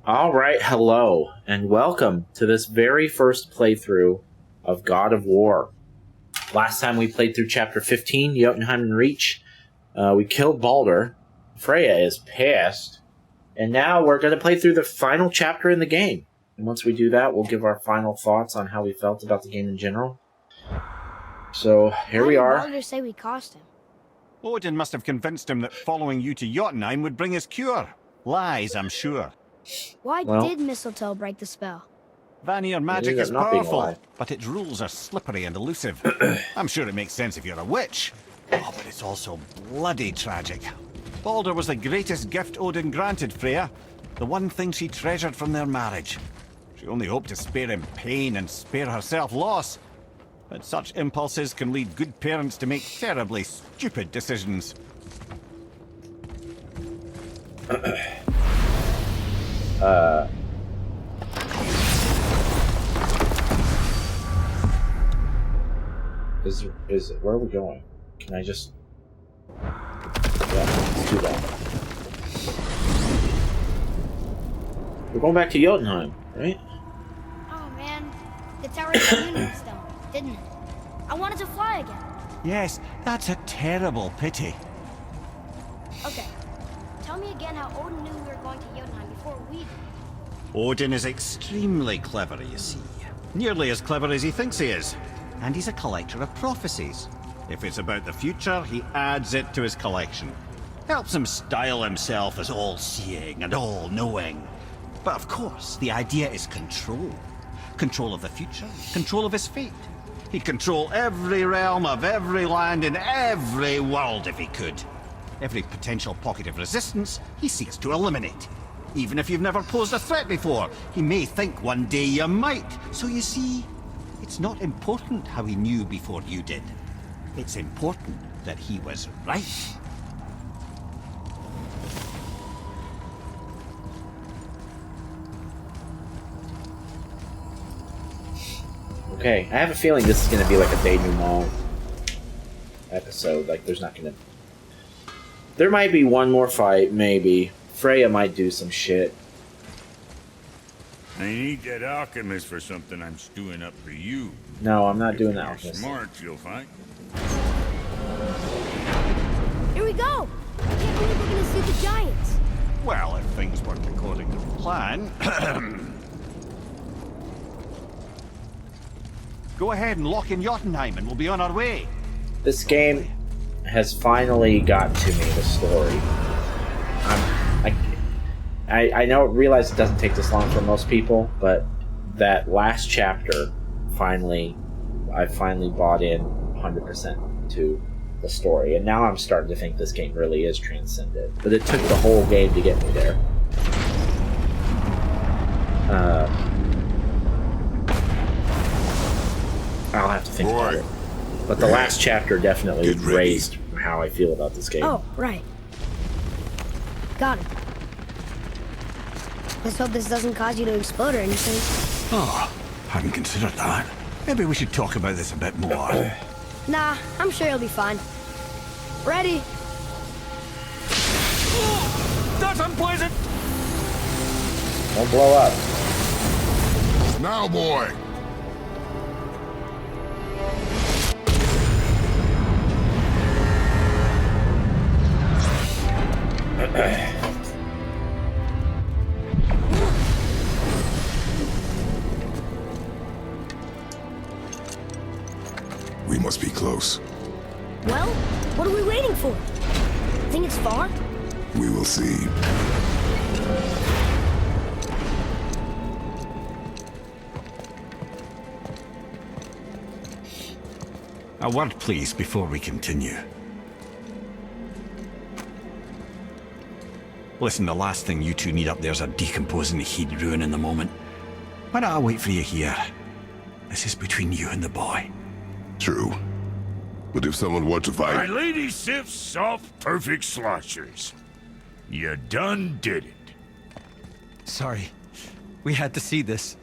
Alright, hello, and welcome to this very first playthrough of God of War. Last time we played through Chapter 15, Jotunheim and Reach. We killed Baldur. Freya is pissed. And now we're going to play through the final chapter in the game. And once we do that, we'll give our final thoughts on how we felt about the game in general. So, here we are. Why did Baldur say we cost him? Odin must have convinced him that following you to Jotunheim would bring his cure. Lies, I'm sure. Why did Mistletoe break the spell? Vanir magic is powerful, but its rules are slippery and elusive. I'm sure it makes sense if you're a witch. Oh, but it's also bloody tragic. Baldur was the greatest gift Odin granted Freya, the one thing she treasured from their marriage. She only hoped to spare him pain and spare herself loss. But such impulses can lead good parents to make terribly stupid decisions. Is it, where are we going? Can I just... Yeah, let's do that. We're going back to Jotunheim, right? Oh man, the tower of the Union Stone, didn't it? I wanted to fly again. Yes, that's a terrible pity. Okay, tell me again how Odin knew we were going to Jotunheim before we did. Odin is extremely clever, you see. Nearly as clever as he thinks he is. And he's a collector of prophecies. If it's about the future, he adds it to his collection. Helps him style himself as all-seeing and all-knowing. But of course, the idea is control. Control of the future, control of his fate. He'd control every realm of every land in every world if he could. Every potential pocket of resistance, he seeks to eliminate. Even if you've never posed a threat before, he may think one day you might. So you see, it's not important how he knew before you did. It's important that he was right. Okay, I have a feeling this is going to be like a denouement episode. Like, there's not going to... There might be one more fight, maybe. Freya might do some shit. I need that alchemist for something I'm stewing up for you. No, I'm not doing If that. you're Alchemist. smart, you'll find. Here we go! I can't believe we're gonna see the giants. Well, if things work according to plan... Go ahead and lock in Jotunheim and we'll be on our way. This game has finally got to me, the story. I know, realize it doesn't take this long for most people, but that last chapter, I finally bought in 100% to the story, and now I'm starting to think this game really is transcendent. But it took the whole game to get me there. I'll have to think about it. But the last chapter definitely raised how I feel about this game. Oh, right. Got it. Let's hope this doesn't cause you to explode or anything. Oh, hadn't considered that. Maybe we should talk about this a bit more. Nah, I'm sure you'll be fine. Ready? That's unpleasant! Don't blow up. Now, boy! We must be close. Well, what are we waiting for? Think it's far? We will see. A word, please, before we continue. Listen, the last thing you two need up there's a decomposing heat ruin in the moment. Why don't I wait for you here? This is between you and the boy. True. But if someone were to My fight... lady sips soft, perfect sloshers. You done did it. Sorry. We had to see this.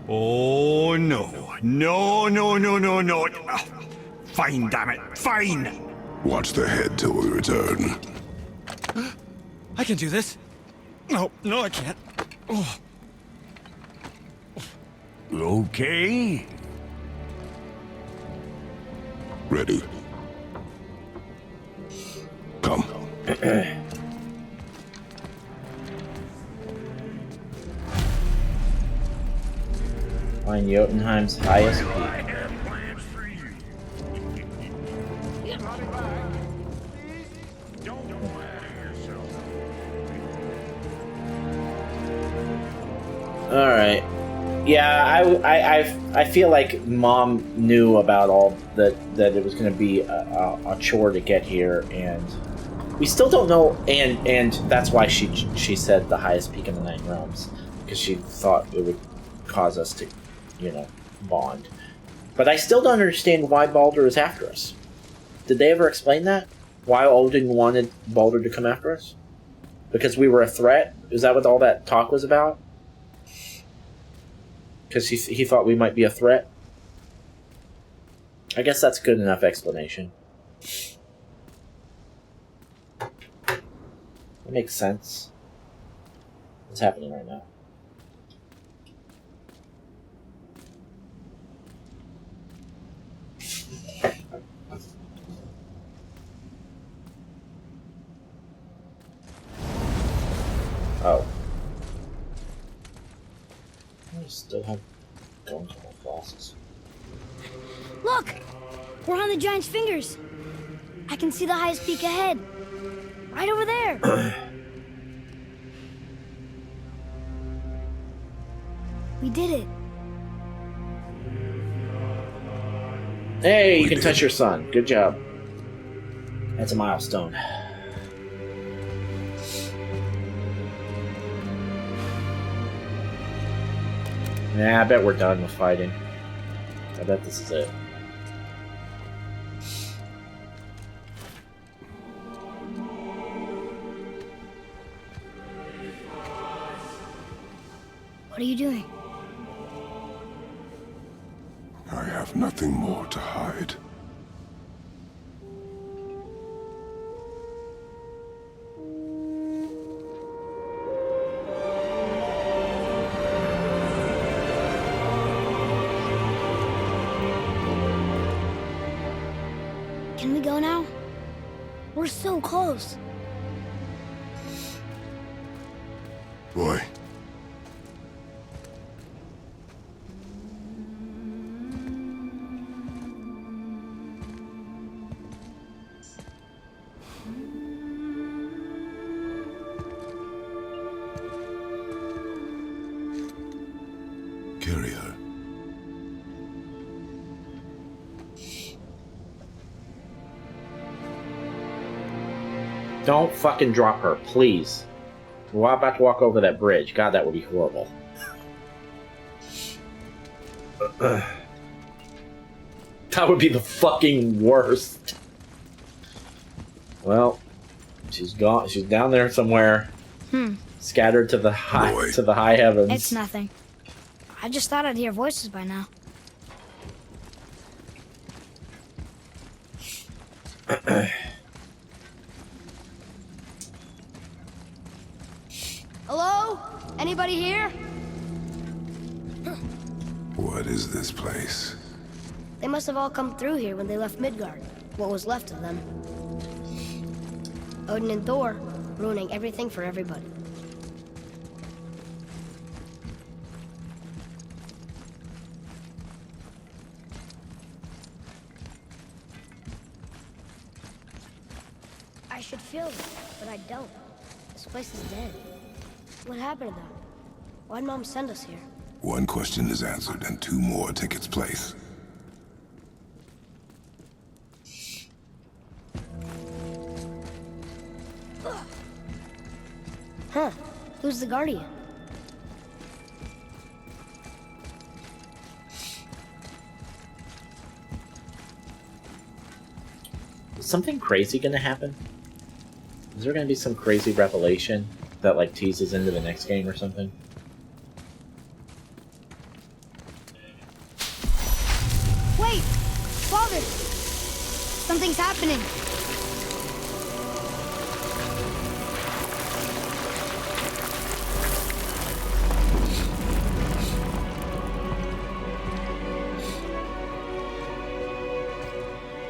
Oh, no. No, no, no, no, no. Fine, damn it. Fine. Watch the head till we return. I can do this. No, no, I can't. Oh. Okay. Ready. Come. Find Jotunheim's highest peak. I have plans for you. Don't go out of yourself. All right. Yeah, I feel like Mom knew about all that it was going to be a chore to get here, and we still don't know. And that's why she said the highest peak in the Nine Realms, because she thought it would cause us to, bond. But I still don't understand why Baldur is after us. Did they ever explain that? Why Odin wanted Baldur to come after us? Because we were a threat? Is that what all that talk was about? Because he thought we might be a threat? I guess that's a good enough explanation. That makes sense. What's happening right now? Oh. I still have gums on my glasses. Look! We're on the giant's fingers. I can see the highest peak ahead. Right over there. We did it. Hey, you can touch your son. Good job. That's a milestone. Nah, I bet we're done with fighting. I bet this is it. What are you doing? I have nothing more to hide. Can we go now? We're so close. Boy. Carry her. Don't fucking drop her, please. We're about to walk over that bridge. God, that would be horrible. That would be the fucking worst. Well, she's gone. She's down there somewhere, scattered to the high heavens. It's nothing. I just thought I'd hear voices by now. Hello? Anybody here? What is this place? They must have all come through here when they left Midgard. What was left of them. Odin and Thor, ruining everything for everybody. I should feel this, but I don't. This place is dead. What happened to them? Why'd Mom send us here? One question is answered and two more take its place. Huh. Who's the Guardian? Is something crazy gonna happen? Is there gonna be some crazy revelation that like teases into the next game or something? Wait! Father! Something's happening!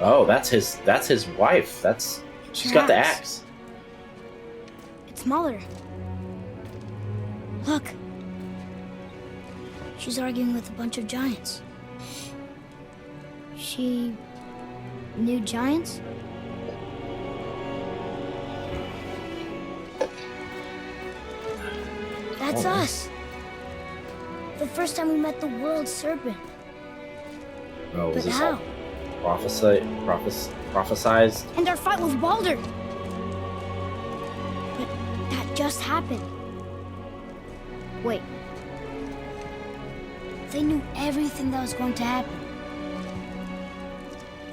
Oh, that's his wife. She's got the axe. It's Mother. Look. She's arguing with a bunch of giants. She knew giants? That's us. The first time we met the world serpent. Oh, was But this how? all prophesized? And our fight with Baldur. But that just happened. Wait. They knew everything that was going to happen.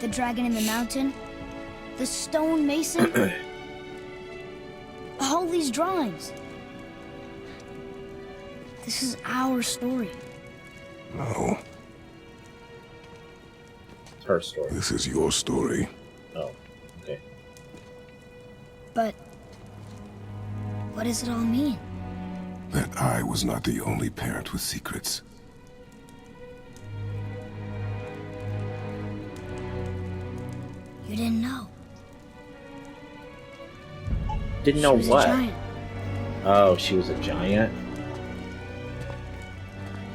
The dragon in the mountain, the stone mason, all these drawings. This is our story. No, It's her story. this is your story. Oh, okay. But what does it all mean? That I was not the only parent with secrets. You didn't know. Didn't know She was what? a giant. Oh, she was a giant?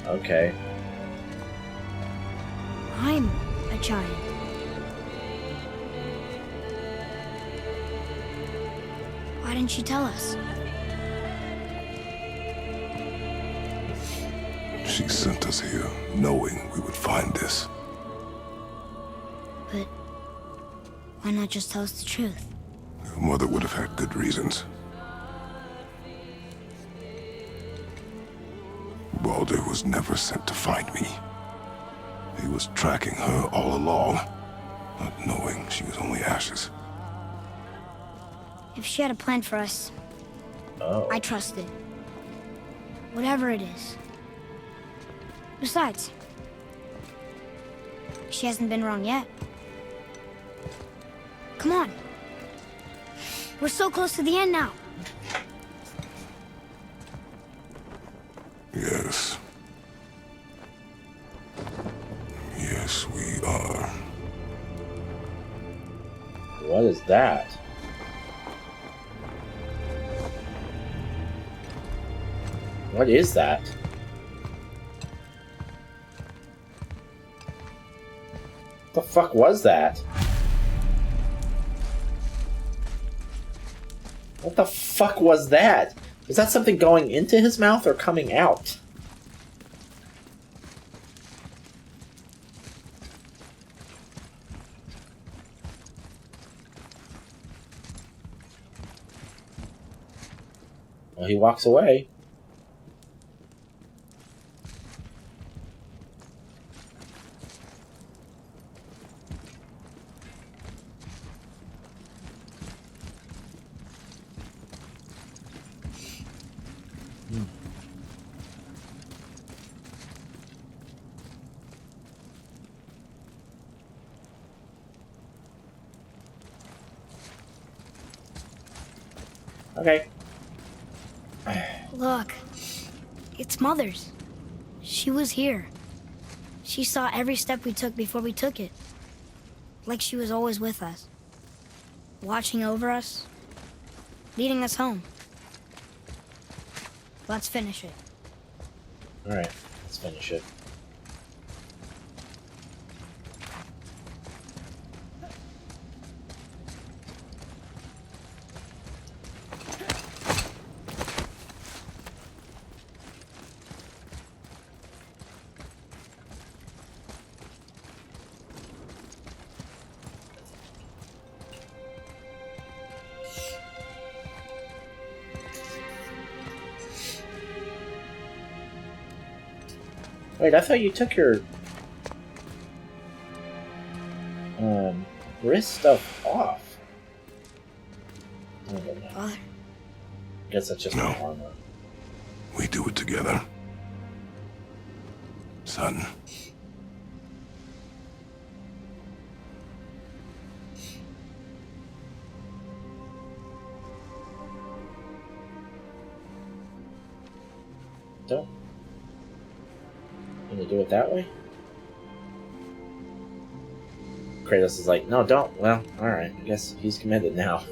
Okay. I'm a giant. Why didn't she tell us? She sent us here, knowing we would find this. But why not just tell us the truth? Your mother would have had good reasons. Baldur was never sent to find me. He was tracking her all along, not knowing she was only ashes. If she had a plan for us, Oh. I trust it. Whatever it is. Besides, she hasn't been wrong yet. Come on. We're so close to the end now. Yes. Yes, we are. What is that? What is that? What the fuck was that? What the fuck was that? Was that something going into his mouth or coming out? Well, he walks away. Okay. Look, it's Mother's. She was here. She saw every step we took before we took it. Like she was always with us. Watching over us. Leading us home. Let's finish it. Alright, let's finish it. Wait, I thought you took your wrist stuff off. Oh, no. Father, I guess that's just No. my armor. We do it together. Son. Don't. Can you do it that way? Kratos is like, no, don't. Well, alright. I guess he's committed now.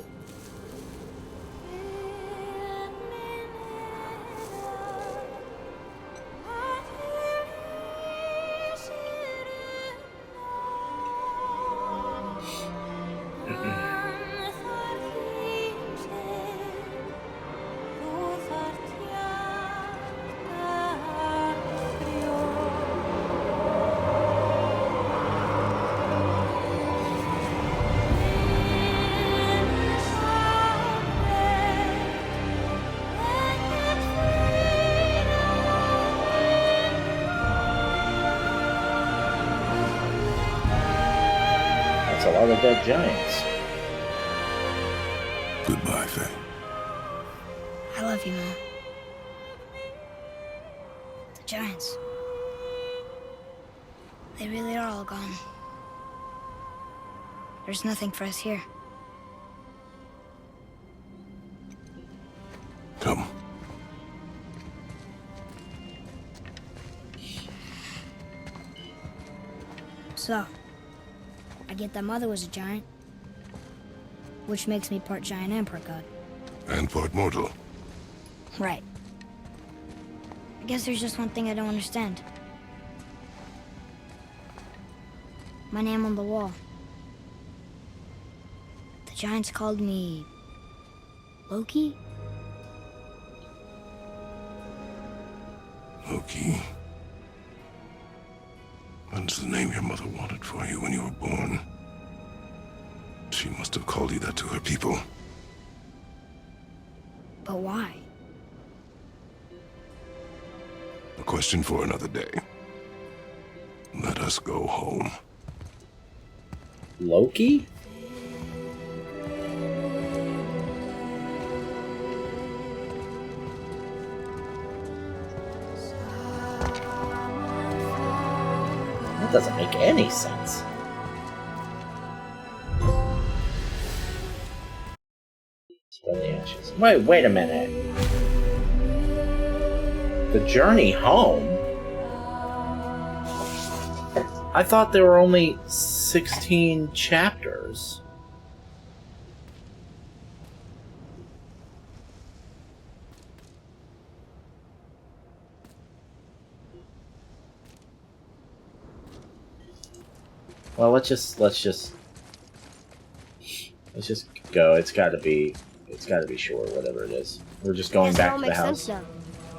A lot of dead giants. Goodbye, Faye. I love you, Mom. The giants. They really are all gone. There's nothing for us here. Come. So, I get that Mother was a giant, which makes me part giant and part god. And part mortal. Right. I guess there's just one thing I don't understand. My name on the wall. The giants called me... Loki? Loki. That's the name your mother wanted for you when you were born. She must have called you that to her people. But why? A question for another day. Let us go home. Loki? That doesn't make any sense. Spill the ashes. Wait a minute. The journey home? I thought there were only 16 chapters. Well, let's just go. It's got to be short, whatever it is. We're just going Guess back it all to the makes house. sense now.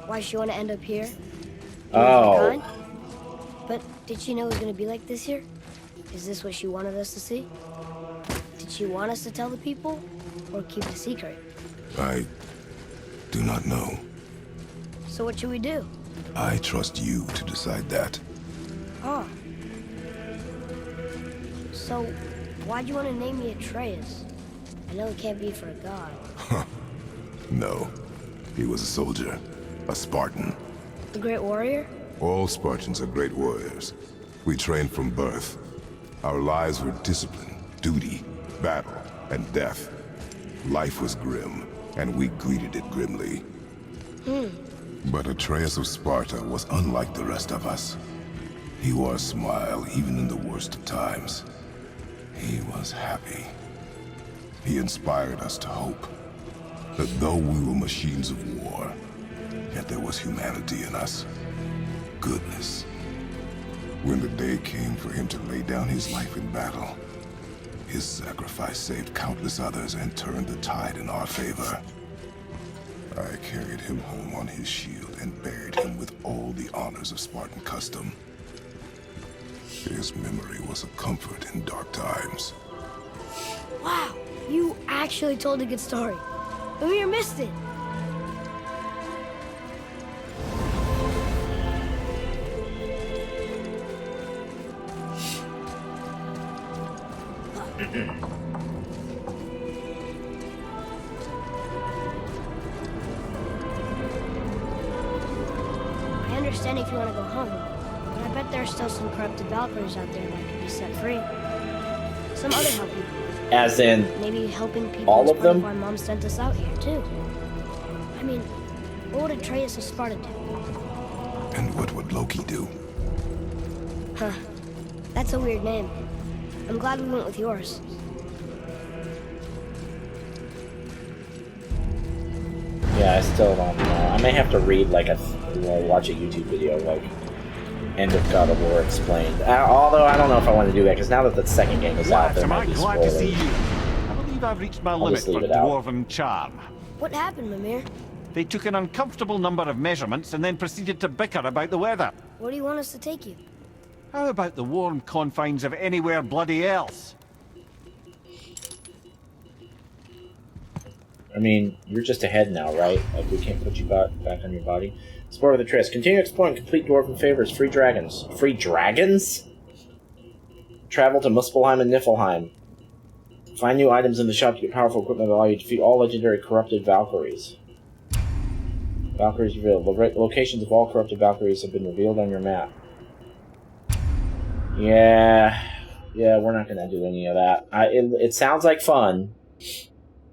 Why she want to end up here? Oh. But did she know it was going to be like this here? Is this what she wanted us to see? Did she want us to tell the people or keep it a secret? I do not know. So what should we do? I trust you to decide that. Oh. So, why'd you want to name me Atreus? I know it can't be for a god. No. He was a soldier. A Spartan. The Great Warrior? All Spartans are great warriors. We trained from birth. Our lives were discipline, duty, battle, and death. Life was grim, and we greeted it grimly. But Atreus of Sparta was unlike the rest of us. He wore a smile even in the worst of times. He was happy. He inspired us to hope that though we were machines of war, yet there was humanity in us. Goodness. When the day came for him to lay down his life in battle, his sacrifice saved countless others and turned the tide in our favor. I carried him home on his shield and buried him with all the honors of Spartan custom. His memory was a comfort in dark times. Wow, you actually told a good story. Maybe you missed it. I understand if you want to go home, but I bet there are still some corrupted Valkyries out there that could be set free. Some other help people. As in, Maybe helping people all is of part them? why Mom sent us out here, too. I mean, what would Atreus of Sparta do? And what would Loki do? Huh. That's a weird name. I'm glad we went with yours. Yeah, I still don't know. I may have to read like watch a YouTube video like End of God of War explained. Although I don't know if I want to do that because now that the second game is out, there Am might I be glad to see spoilers. you? I believe I've reached my I'll limit just leave for it out. dwarven charm. What happened, Mimir? They took an uncomfortable number of measurements and then proceeded to bicker about the weather. Where do you want us to take you? How about the warm confines of anywhere bloody else? I mean, you're just ahead now, right? Like, we can't put you back on your body. Explore the Triss. Continue exploring. Complete dwarven favors. Free dragons. Free dragons? Travel to Muspelheim and Niflheim. Find new items in the shop to get powerful equipment that allow you to defeat all legendary corrupted Valkyries. Valkyries revealed. The locations of all corrupted Valkyries have been revealed on your map. Yeah, we're not gonna do any of that. It sounds like fun.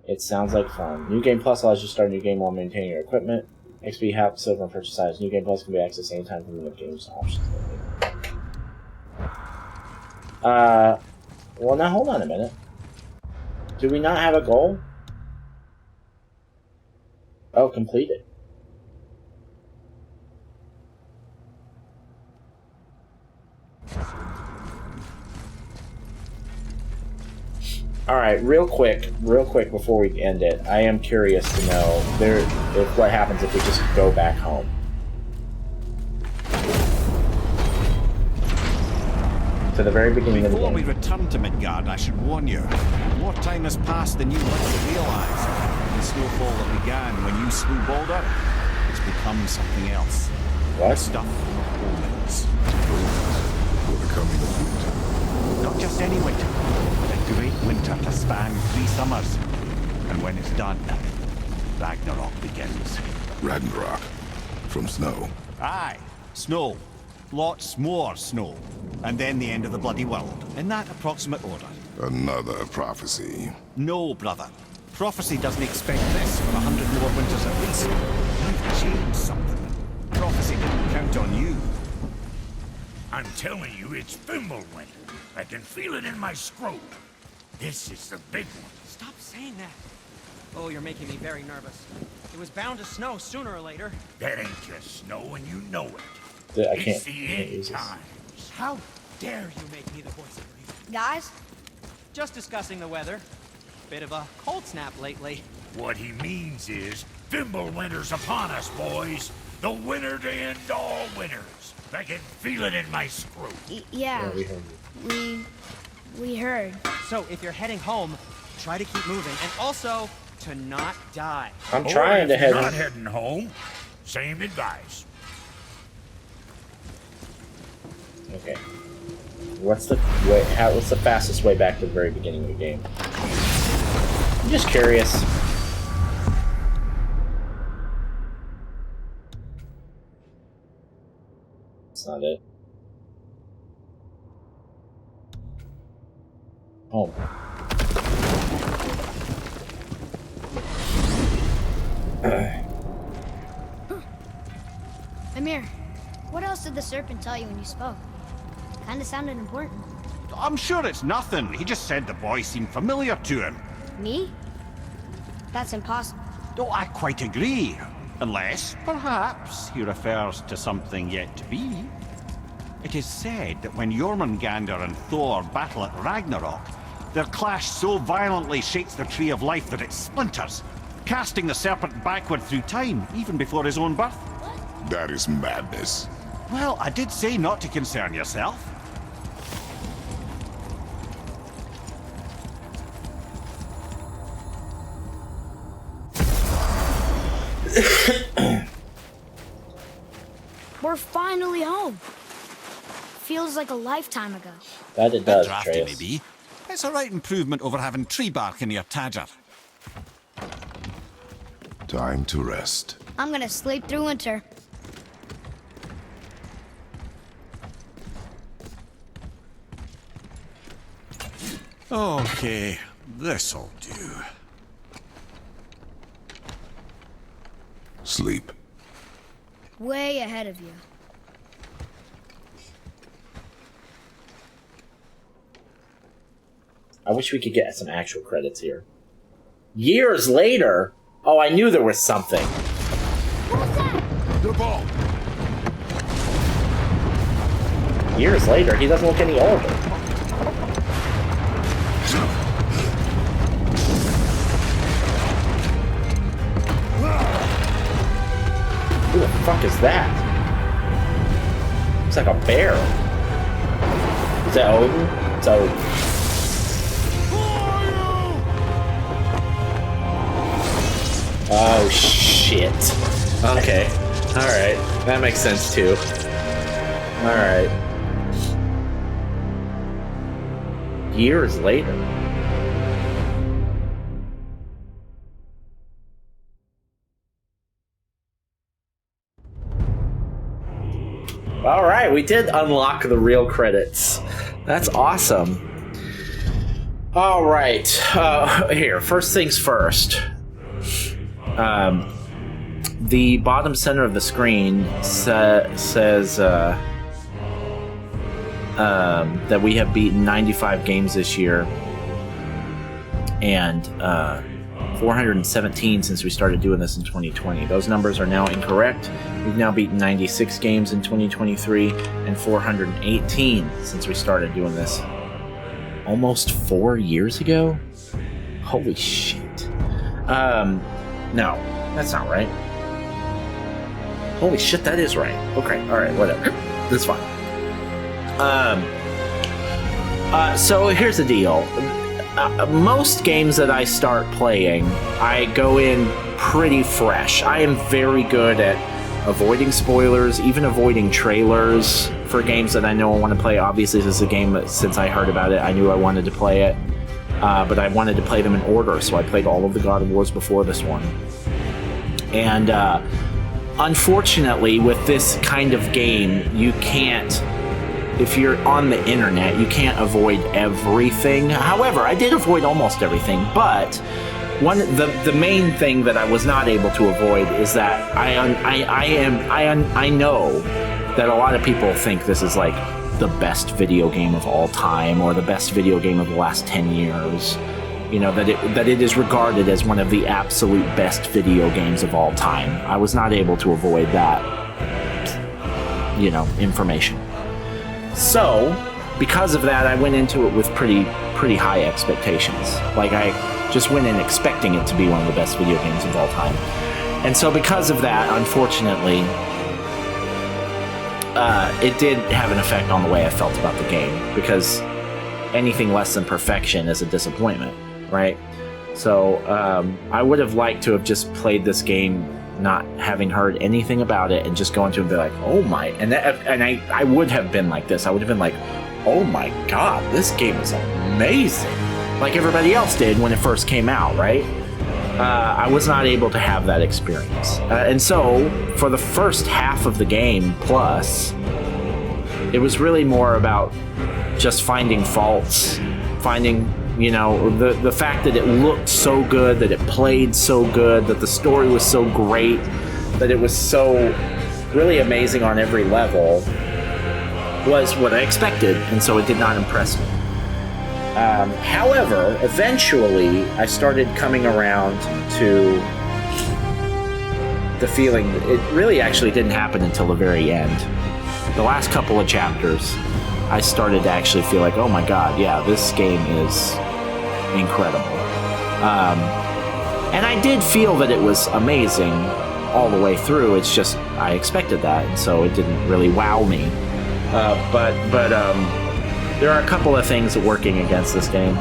It sounds like fun. New Game Plus allows you to start a new game while maintaining your equipment. XP, half, silver, and purchase items. New Game Plus can be accessed anytime from the game's options. Well, now hold on a minute. Do we not have a goal? Oh, completed. Alright, real quick before we end it, I am curious to know what happens if we just go back home. To the very beginning of the Before game. we return to Midgard, I should warn you. More time has passed than you like to realise. The snowfall that began when you slew Baldur, it's become something else. What? Stuff of omens. For the coming of winter. Not just any winter, but a great winter to span 3 summers. And when it's done, Ragnarok begins. Ragnarok. From snow. Aye, snow. Lots more snow. And then the end of the bloody world. In that approximate order. Another prophecy. No, brother. Prophecy doesn't expect this for 100 more winters at least. You've changed something. Prophecy didn't count on you. I'm telling you, it's Fimbulwinter. I can feel it in my scrotum. This is the big one. Stop saying that. Oh, you're making me very nervous. It was bound to snow sooner or later. That ain't just snow, and you know it. I can't It's the use end this. times. How dare you make me the voice of reason? Guys? Just discussing the weather. Bit of a cold snap lately. What he means is, Fimbulwinter's upon us, boys. The winter to end all winters. I can feel it in my scrotum. Yeah. we heard you. We heard. So if you're heading home, try to keep moving. And also, to not die. I'm Or trying to if head you're not home. heading home, same advice. Okay. What's the fastest way back to the very beginning of the game? I'm just curious. That's not it. Home. Amir, what else did the serpent tell you when you spoke? Kinda sounded important. I'm sure it's nothing. He just said the boy seemed familiar to him. Me? That's impossible. Oh, I quite agree. Unless, perhaps, he refers to something yet to be. It is said that when Jormungandr and Thor battle at Ragnarok, their clash so violently shakes the Tree of Life that it splinters, casting the serpent backward through time, even before his own birth. That is madness. Well, I did say not to concern yourself. We're finally home. Feels like a lifetime ago. That it does, Drafty, Trace. maybe. It's a right improvement over having tree bark in your tadger. Time to rest. I'm gonna sleep through winter. Okay, this'll do. Sleep. Way ahead of you. I wish we could get some actual credits here. Years later? Oh, I knew there was something. What was that? The ball. Years later, he doesn't look any older. Who the fuck is that? It's like a bear. Is that Odin? It's Odin. Oh shit. Okay. Alright. That makes sense too. Alright. Years later. Alright, we did unlock the real credits. That's awesome. Alright. Here, first things first. The bottom center of the screen says that we have beaten 95 games this year and 417 since we started doing this in 2020. Those numbers are now incorrect. We've now beaten 96 games in 2023 and 418 since we started doing this almost 4 years ago. Holy shit. No, that's not right. Holy shit, that is right. Okay, alright, whatever. That's fine. So here's the deal. Most games that I start playing, I go in pretty fresh. I am very good at avoiding spoilers, even avoiding trailers for games that I know I want to play. Obviously, this is a game that, since I heard about it, I knew I wanted to play it. But I wanted to play them in order, so I played all of the God of Wars before this one. And unfortunately, with this kind of game, you can't, if you're on the internet, you can't avoid everything. However, I did avoid almost everything, but the main thing that I was not able to avoid is that I know that a lot of people think this is like the best video game of all time, or the best video game of the last 10 years. You know, that it is regarded as one of the absolute best video games of all time. I was not able to avoid that, you know, information. So, because of that, I went into it with pretty high expectations. Like, I just went in expecting it to be one of the best video games of all time. And so because of that, unfortunately, it did have an effect on the way I felt about the game, because anything less than perfection is a disappointment, right? So I would have liked to have just played this game not having heard anything about it and just go into it and be like, oh my, and I would have been like this. I would have been like, oh my god, this game is amazing, like everybody else did when it first came out, right? I was not able to have that experience. And so, for the first half of the game, plus, it was really more about just finding faults, finding, you know, the fact that it looked so good, that it played so good, that the story was so great, that it was so really amazing on every level, was what I expected, and so it did not impress me. However, eventually, I started coming around to the feeling that it really actually didn't happen until the very end. The last couple of chapters, I started to actually feel like, oh my god, yeah, this game is incredible. And I did feel that it was amazing all the way through. It's just, I expected that, and so it didn't really wow me. But there are a couple of things working against this game.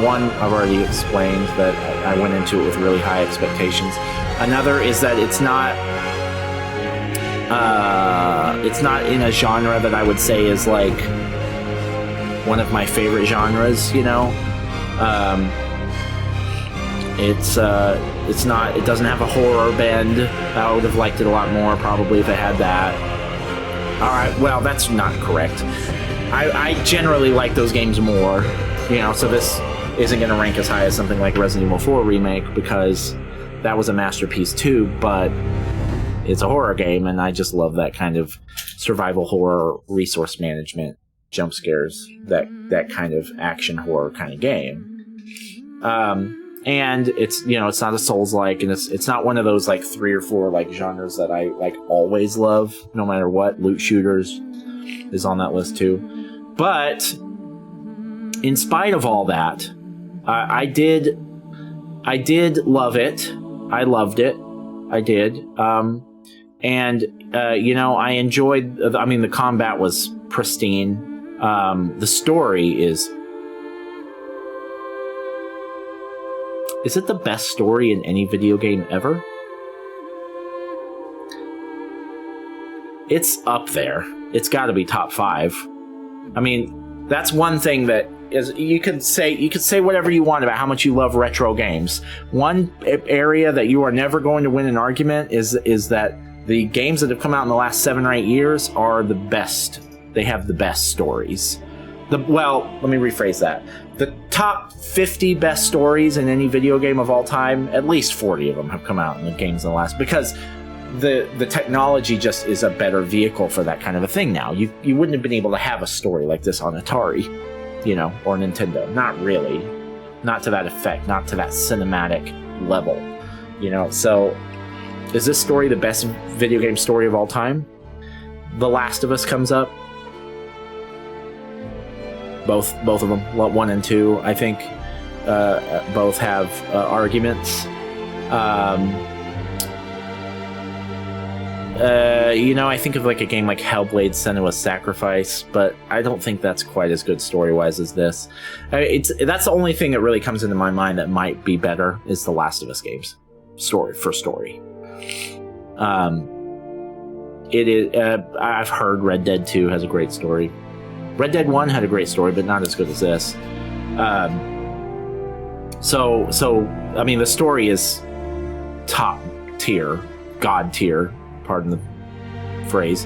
One, I've already explained, that I went into it with really high expectations. Another is that it's not in a genre that I would say is like one of my favorite genres, you know? It doesn't have a horror bend. I would have liked it a lot more probably if it had that. Alright, well, that's not correct. I generally like those games more, you know, so this isn't going to rank as high as something like Resident Evil 4 Remake, because that was a masterpiece too, but it's a horror game, and I just love that kind of survival horror resource management jump scares, that kind of action horror kind of game. And it's, you know, it's not a Souls-like, and it's not one of those like 3 or 4 like genres that I like always love, no matter what. Loot shooters is on that list too. But in spite of all that, I did love it. I loved it. I did. And you know, I enjoyed. I mean, the combat was pristine. The story is. Is it the best story in any video game ever? It's up there. It's got to be top 5. I mean, that's one thing that is, you could say whatever you want about how much you love retro games. One area that you are never going to win an argument is that the games that have come out in the last 7 or 8 years are the best. They have the best stories. Well, let me rephrase that. The top 50 best stories in any video game of all time, at least 40 of them have come out in the games in the last, because the technology just is a better vehicle for that kind of a thing now. You wouldn't have been able to have a story like this on Atari, you know, or Nintendo. Not really. Not to that effect, not to that cinematic level, you know. So, is this story the best video game story of all time? The Last of Us comes up. Both of them, 1 and 2, I think, both have arguments. You know, I think of like a game like Hellblade: Senua's Sacrifice, but I don't think that's quite as good story-wise as this. That's the only thing that really comes into my mind that might be better is the Last of Us games, story. It is. I've heard Red Dead 2 has a great story. Red Dead 1 had a great story, but not as good as this. So I mean, the story is top tier, god tier, pardon the phrase.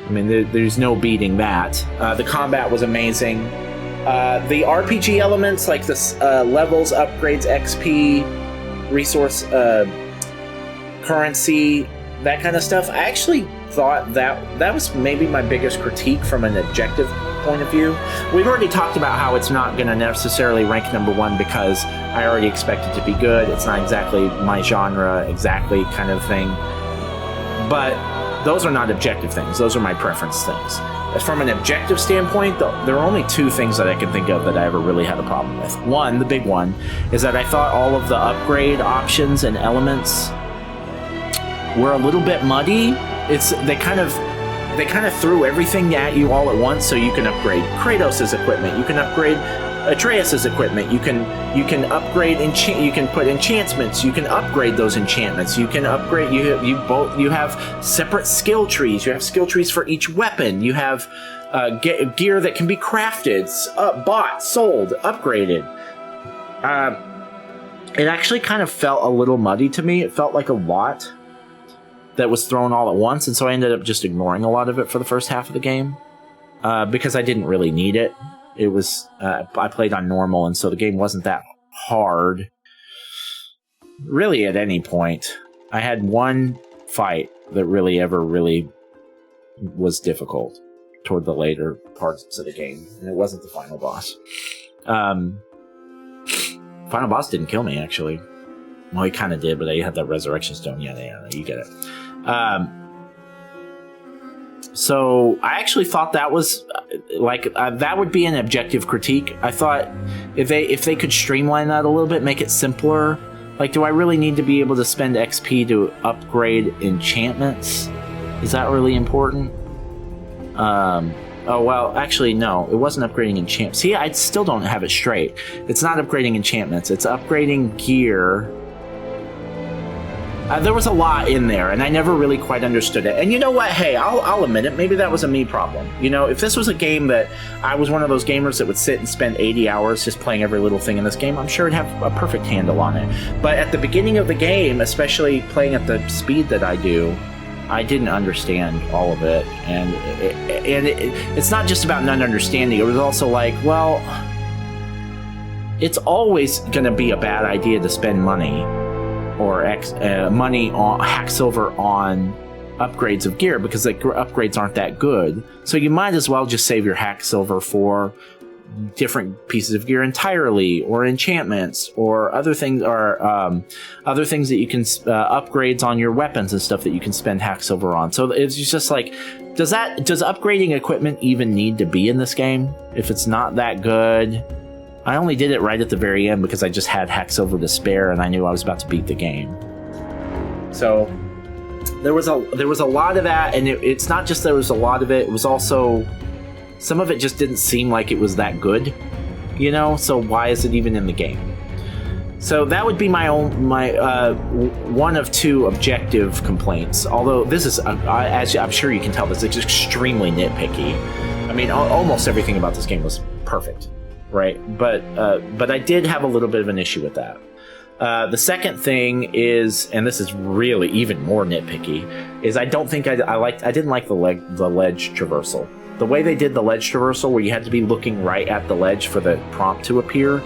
I mean, there's no beating that. The combat was amazing. The RPG elements, like the levels, upgrades, XP, resource, currency, that kind of stuff, I actually thought that was maybe my biggest critique from an objective point of view. We've already talked about how it's not going to necessarily rank #1 because I already expect it to be good. It's not exactly my genre, exactly kind of thing. But those are not objective things. Those are my preference things. From an objective standpoint, there are only 2 things that I can think of that I ever really had a problem with. One, the big one, is that I thought all of the upgrade options and elements were a little bit muddy. They kind of threw everything at you all at once, so you can upgrade Kratos' equipment, you can upgrade Atreus' equipment, you can upgrade you can put enchantments, you can upgrade those enchantments, you can upgrade you have separate skill trees, you have skill trees for each weapon, you have gear that can be crafted, bought, sold, upgraded. It actually kind of felt a little muddy to me. It felt like a lot that was thrown all at once, and so I ended up just ignoring a lot of it for the first half of the game because I didn't really need it. It was I played on normal, and so the game wasn't that hard really at any point. I had one fight that really was difficult toward the later parts of the game, and it wasn't the final boss. Final boss didn't kill me, actually. Well, he kind of did, but he had that resurrection stone. Yeah, you get it. So I actually thought that was that would be an objective critique. I thought if they could streamline that a little bit, make it simpler. Like, do I really need to be able to spend XP to upgrade enchantments? Is that really important? Oh, well, actually, no. It wasn't upgrading enchantments. See, I still don't have it straight. It's not upgrading enchantments. It's upgrading gear. There was a lot in there, and I never really quite understood it. And you know what? Hey, I'll admit it. Maybe that was a me problem. You know, if this was a game that I was one of those gamers that would sit and spend 80 hours just playing every little thing in this game, I'm sure I'd have a perfect handle on it. But at the beginning of the game, especially playing at the speed that I do, I didn't understand all of it. And it's not just about not understanding. It was also like, well, it's always going to be a bad idea to spend money or money on hack silver on upgrades of gear because the upgrades aren't that good. So you might as well just save your hack silver for different pieces of gear entirely, or enchantments, or other things, or other things that you can upgrades on your weapons and stuff that you can spend hack silver on. So it's just like, does upgrading equipment even need to be in this game if it's not that good? I only did it right at the very end because I just had hack silver to spare and I knew I was about to beat the game. So there was a lot of that, and it's not just there was a lot of it. It was also some of it just didn't seem like it was that good, you know. So why is it even in the game? So that would be my one of two objective complaints. Although this is, as I'm sure you can tell, this is extremely nitpicky. I mean, almost everything about this game was perfect, right? But I did have a little bit of an issue with that. The second thing is, and this is really even more nitpicky, is I don't think I didn't like the ledge traversal. The way they did the ledge traversal, where you had to be looking right at the ledge for the prompt to appear,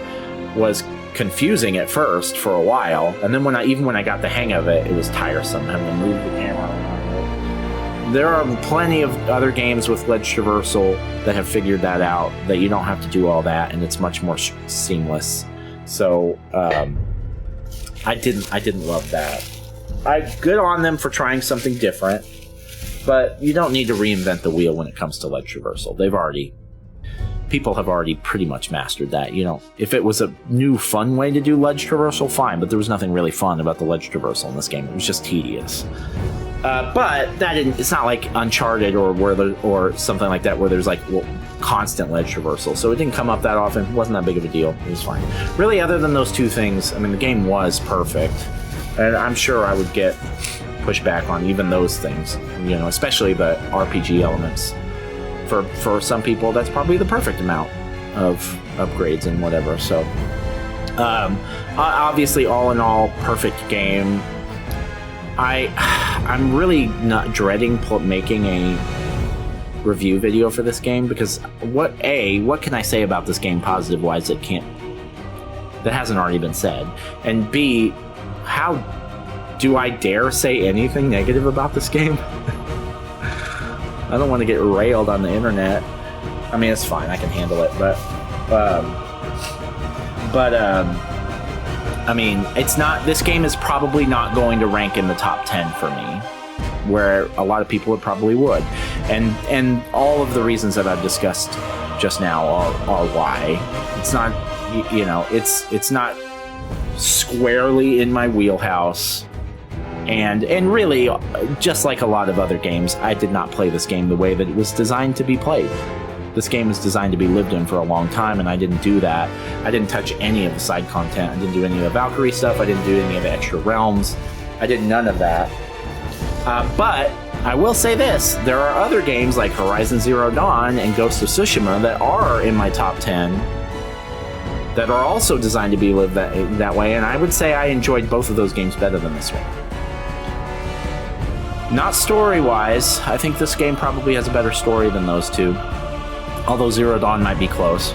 was confusing at first for a while, and then when I got the hang of it, it was tiresome having to move the camera around. There are plenty of other games with ledge traversal that have figured that out, that you don't have to do all that, and it's much more seamless. So I didn't love that. Good on them for trying something different, but you don't need to reinvent the wheel when it comes to ledge traversal. People have already pretty much mastered that. You know, if it was a new fun way to do ledge traversal, fine, but there was nothing really fun about the ledge traversal in this game. It was just tedious. But it's not like Uncharted or something like that where there's like constant ledge traversal. So it didn't come up that often. It wasn't that big of a deal. It was fine. Really, other than those two things, I mean, the game was perfect. And I'm sure I would get pushback on even those things, you know, especially the RPG elements. For some people, that's probably the perfect amount of upgrades and whatever. So, obviously, all in all, perfect game. I'm really not dreading making a review video for this game because what can I say about this game positive wise that hasn't already been said, and B, how do I dare say anything negative about this game? I don't want to get railed on the internet. I mean, it's fine. I can handle it. But I mean, it's not. This game is probably not going to rank in the top 10 for me, where a lot of people probably would. And all of the reasons that I've discussed just now are why. It's not, you know, it's not squarely in my wheelhouse. And really, just like a lot of other games, I did not play this game the way that it was designed to be played. This game is designed to be lived in for a long time, and I didn't do that. I didn't touch any of the side content. I didn't do any of the Valkyrie stuff. I didn't do any of the extra realms. I did none of that. But I will say this. There are other games like Horizon Zero Dawn and Ghost of Tsushima that are in my top 10 that are also designed to be lived that way, and I would say I enjoyed both of those games better than this one. Not story-wise, I think this game probably has a better story than those two, although Zero Dawn might be close.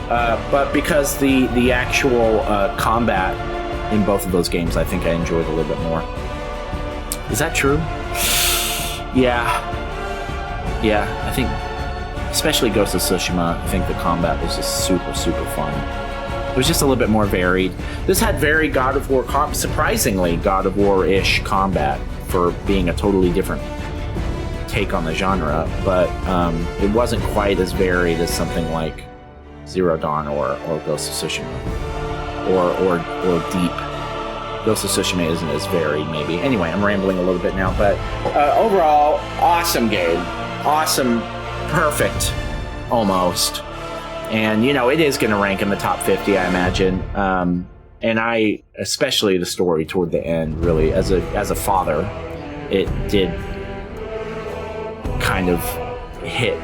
But because the actual combat in both of those games, I think I enjoyed a little bit more. Is that true? Yeah, I think, especially Ghost of Tsushima, I think the combat was just super, super fun. It was just a little bit more varied. This had very God of War, surprisingly God of War-ish combat, for being a totally different take on the genre, but it wasn't quite as varied as something like Zero Dawn or Ghost of Tsushima, or Deep. Ghost of Tsushima isn't as varied, maybe. Anyway, I'm rambling a little bit now, but overall, awesome game. Awesome, perfect, almost. And, you know, it is going to rank in the top 50, I imagine. And especially the story toward the end, really, as a father, it did kind of hit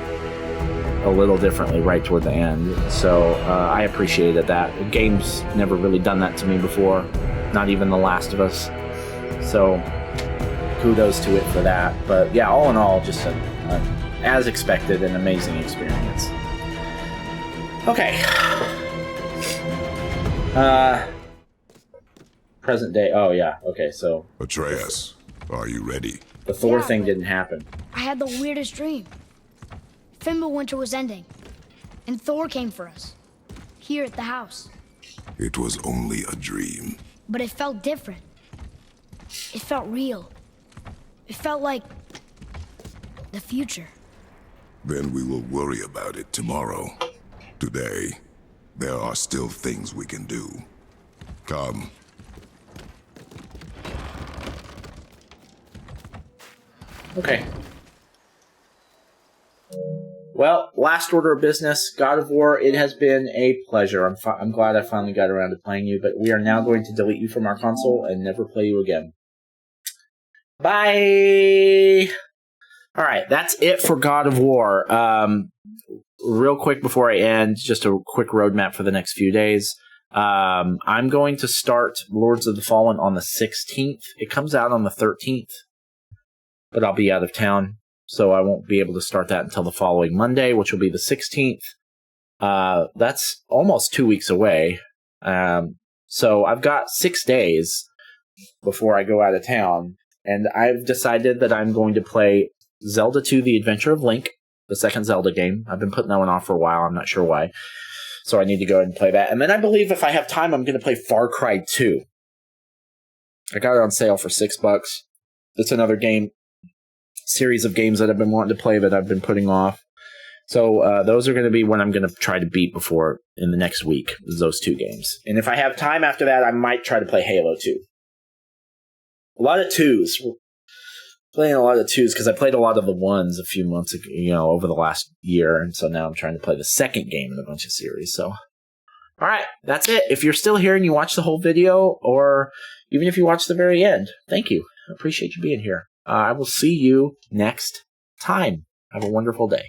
a little differently right toward the end. So I appreciated that. The game's never really done that to me before, not even The Last of Us. So kudos to it for that. But yeah, all in all, just as expected, an amazing experience. Okay. Present day. Oh yeah. Okay. So Atreus, Are you ready? The Thor Yeah, thing but- didn't happen. I had the weirdest dream. Fimbulwinter was ending, and Thor came for us. Here at the house. It was only a dream. But it felt different. It felt real. It felt like the future. Then we will worry about it tomorrow. Today, there are still things we can do. Come. Okay. Well, last order of business, God of War, it has been a pleasure. I'm glad I finally got around to playing you, but we are now going to delete you from our console and never play you again. Bye! Alright, that's it for God of War. Real quick before I end, just a quick roadmap for the next few days. I'm going to start Lords of the Fallen on the 16th. It comes out on the 13th, but I'll be out of town, so I won't be able to start that until the following Monday, which will be the 16th. That's almost 2 weeks away. So I've got 6 days before I go out of town, and I've decided that I'm going to play Zelda 2: The Adventure of Link, the second Zelda game. I've been putting that one off for a while. I'm not sure why. So I need to go ahead and play that. And then I believe if I have time, I'm going to play Far Cry 2. I got it on sale for $6. It's another game, series of games that I've been wanting to play that I've been putting off. So those are going to be what I'm going to try to beat before in the next week, is those 2 games. And if I have time after that, I might try to play Halo 2. A lot of 2s. Playing a lot of 2s because I played a lot of the 1s a few months ago, over the last year, and so now I'm trying to play the second game in a bunch of series. So, all right, that's it. If you're still here and you watch the whole video, or even if you watch the very end, thank you. I appreciate you being here. I will see you next time. Have a wonderful day.